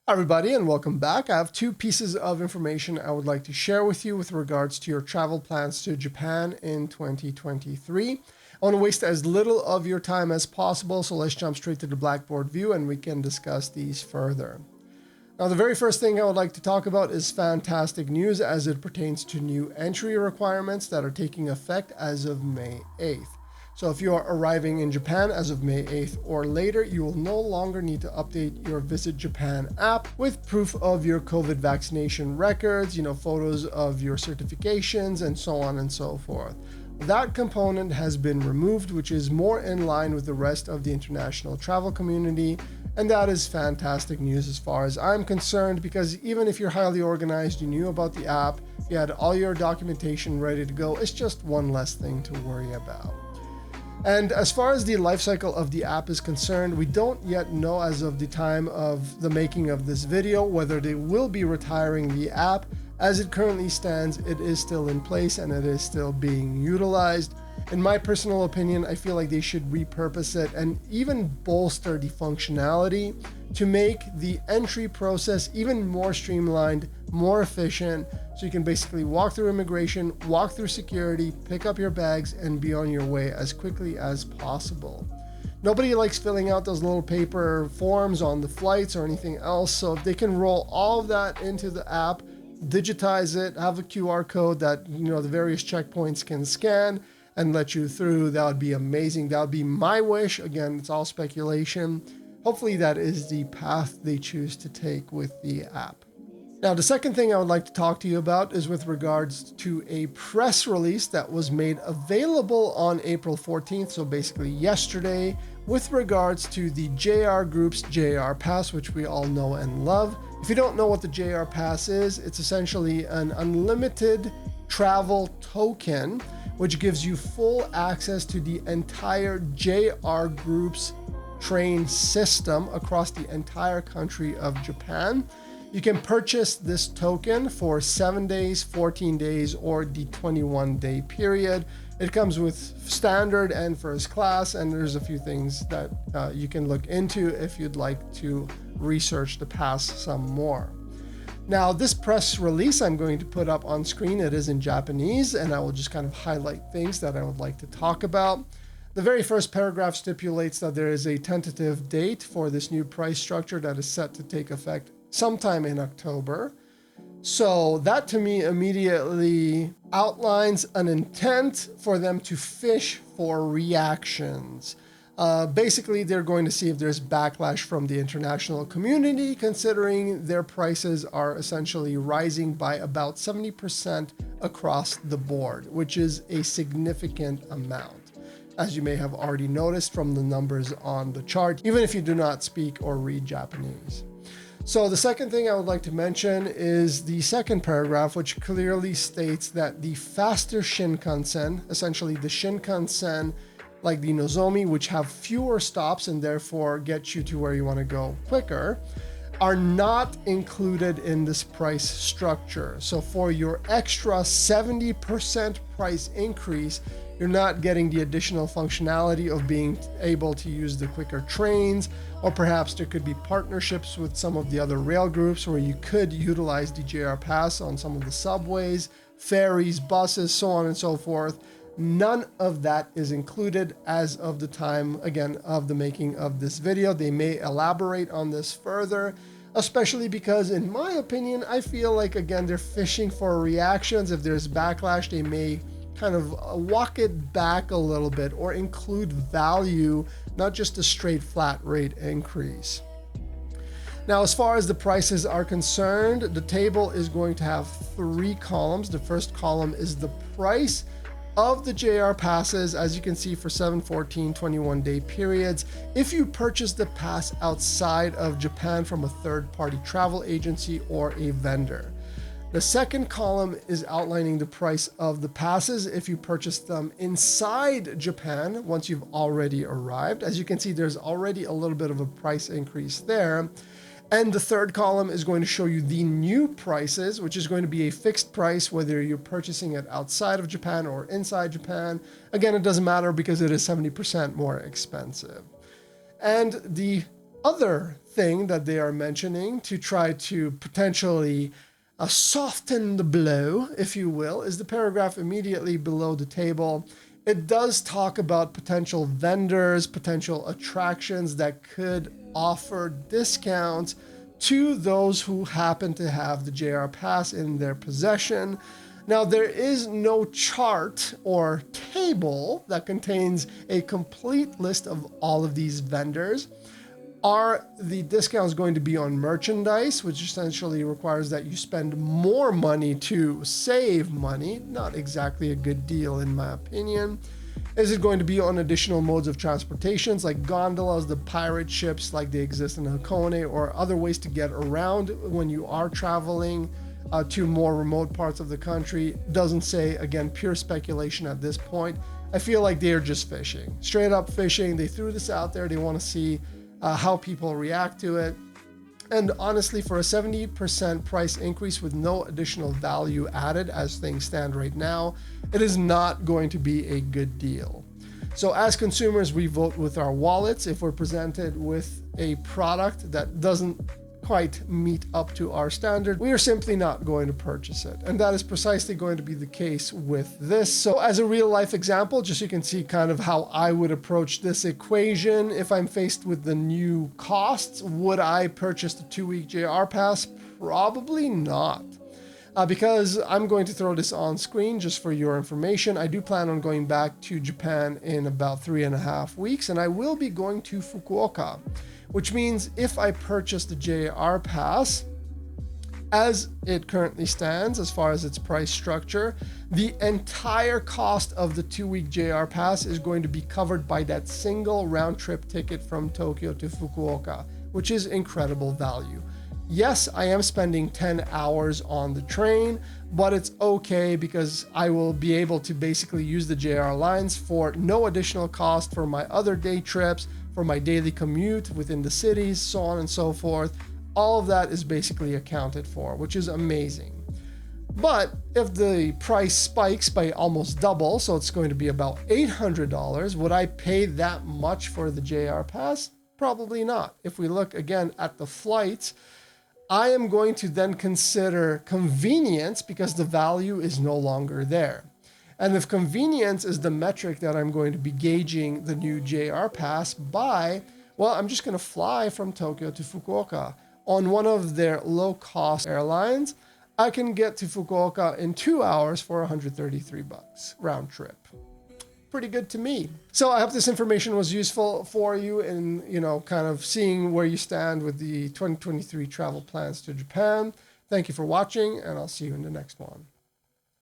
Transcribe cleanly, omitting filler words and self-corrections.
Hi everybody, and welcome back. I have two pieces of information I would like to share with you with regards to your travel plans to Japan in 2023. I want to waste as little of your time as possible, so let's jump straight to the Blackboard view and we can discuss these further. Now, the very first thing I would like to talk about is fantastic news as it pertains to new entry requirements that are taking effect as of May 8th. So if you are arriving in Japan as of May 8th or later, you will no longer need to update your Visit Japan app with proof of your COVID vaccination records, photos of your certifications, and so on and so forth. That component has been removed, which is more in line with the rest of the international travel community. And that is fantastic news as far as I'm concerned, because even if you're highly organized, you knew about the app, you had all your documentation ready to go, it's just one less thing to worry about. And as far as the life cycle of the app is concerned, we don't yet know as of the time of the making of this video whether they will be retiring the app. As it currently stands, it is still in place and it is still being utilized. In my personal opinion, I feel like they should repurpose it and even bolster the functionality to make the entry process even more streamlined, more efficient, so you can basically walk through immigration, walk through security, pick up your bags, and be on your way as quickly as possible. Nobody likes filling out those little paper forms on the flights or anything else, so if they can roll all of that into the app, digitize it, have a QR code that the various checkpoints can scan and let you through, that would be amazing. That would be my wish. Again, it's all speculation. Hopefully that is the path they choose to take with the app. Now, the second thing I would like to talk to you about is with regards to a press release that was made available on April 14th, so basically yesterday, with regards to the JR Group's JR Pass, which we all know and love. If you don't know what the JR Pass is, it's essentially an unlimited travel token, which gives you full access to the entire JR Group's train system across the entire country of Japan. You can purchase this token for 7 days, 14 days, or the 21-day period. It comes with standard and first class, and there's a few things that you can look into if you'd like to research the pass some more. Now, this press release I'm going to put up on screen, it is in Japanese, and I will just kind of highlight things that I would like to talk about. The very first paragraph stipulates that there is a tentative date for this new price structure that is set to take effect sometime in October. So that to me immediately outlines an intent for them to fish for reactions. Basically, they're going to see if there's backlash from the international community, considering their prices are essentially rising by about 70% across the board, which is a significant amount, as you may have already noticed from the numbers on the chart, even if you do not speak or read Japanese. So the second thing I would like to mention is the second paragraph, which clearly states that the faster Shinkansen, essentially the Shinkansen like the Nozomi, which have fewer stops and therefore get you to where you want to go quicker, are not included in this price structure. So for your extra 70% price increase, you're not getting the additional functionality of being able to use the quicker trains, or perhaps there could be partnerships with some of the other rail groups where you could utilize the JR Pass on some of the subways, ferries, buses, so on and so forth. None of that is included as of the time, again, of the making of this video. They may elaborate on this further, especially because, in my opinion, I feel like, again, they're fishing for reactions. If there's backlash, they may kind of walk it back a little bit or include value, not just a straight flat rate increase. Now, as far as the prices are concerned, the table is going to have 3 columns. The first column is the price of the JR passes, as you can see, for 7, 14, 21-day periods. If you purchase the pass outside of Japan from a third-party travel agency or a vendor. The second column is outlining the price of the passes if you purchase them inside Japan once you've already arrived. As you can see, there's already a little bit of a price increase there. And the third column is going to show you the new prices, which is going to be a fixed price, whether you're purchasing it outside of Japan or inside Japan. Again, it doesn't matter because it is 70% more expensive. And the other thing that they are mentioning to try to potentially soften the blow, if you will, is the paragraph immediately below the table. It does talk about potential vendors, potential attractions that could offer discounts to those who happen to have the JR Pass in their possession. Now, there is no chart or table that contains a complete list of all of these vendors. Are the discounts going to be on merchandise, which essentially requires that you spend more money to save money? Not exactly a good deal, in my opinion. Is it going to be on additional modes of transportations like gondolas, the pirate ships like they exist in Hakone, or other ways to get around when you are traveling to more remote parts of the country? Doesn't say, again, pure speculation at this point. I feel like they are just fishing, straight up fishing. They threw this out there. They want to see how people react to it. And honestly, for a 70% price increase with no additional value added as things stand right now, it is not going to be a good deal. So as consumers, we vote with our wallets. If we're presented with a product that doesn't quite meet up to our standard, we are simply not going to purchase it. And that is precisely going to be the case with this. So as a real life example, just so you can see kind of how I would approach this equation, if I'm faced with the new costs, would I purchase the 2-week JR Pass? Probably not. Because I'm going to throw this on screen just for your information. I do plan on going back to Japan in about 3.5 weeks, and I will be going to Fukuoka, which means if I purchase the JR Pass, as it currently stands, as far as its price structure, the entire cost of the 2-week JR Pass is going to be covered by that single round trip ticket from Tokyo to Fukuoka, which is incredible value. Yes, I am spending 10 hours on the train, but it's okay because I will be able to basically use the JR lines for no additional cost for my other day trips, for my daily commute within the cities, so on and so forth. All of that is basically accounted for, which is amazing. But if the price spikes by almost double, so it's going to be about $800, would I pay that much for the JR Pass? Probably not. If we look again at the flights, I am going to then consider convenience because the value is no longer there. And if convenience is the metric that I'm going to be gauging the new JR Pass by, well, I'm just going to fly from Tokyo to Fukuoka. On one of their low-cost airlines, I can get to Fukuoka in 2 hours for $133 round trip. Pretty good to me. So I hope this information was useful for you in, kind of seeing where you stand with the 2023 travel plans to Japan. Thank you for watching, and I'll see you in the next one.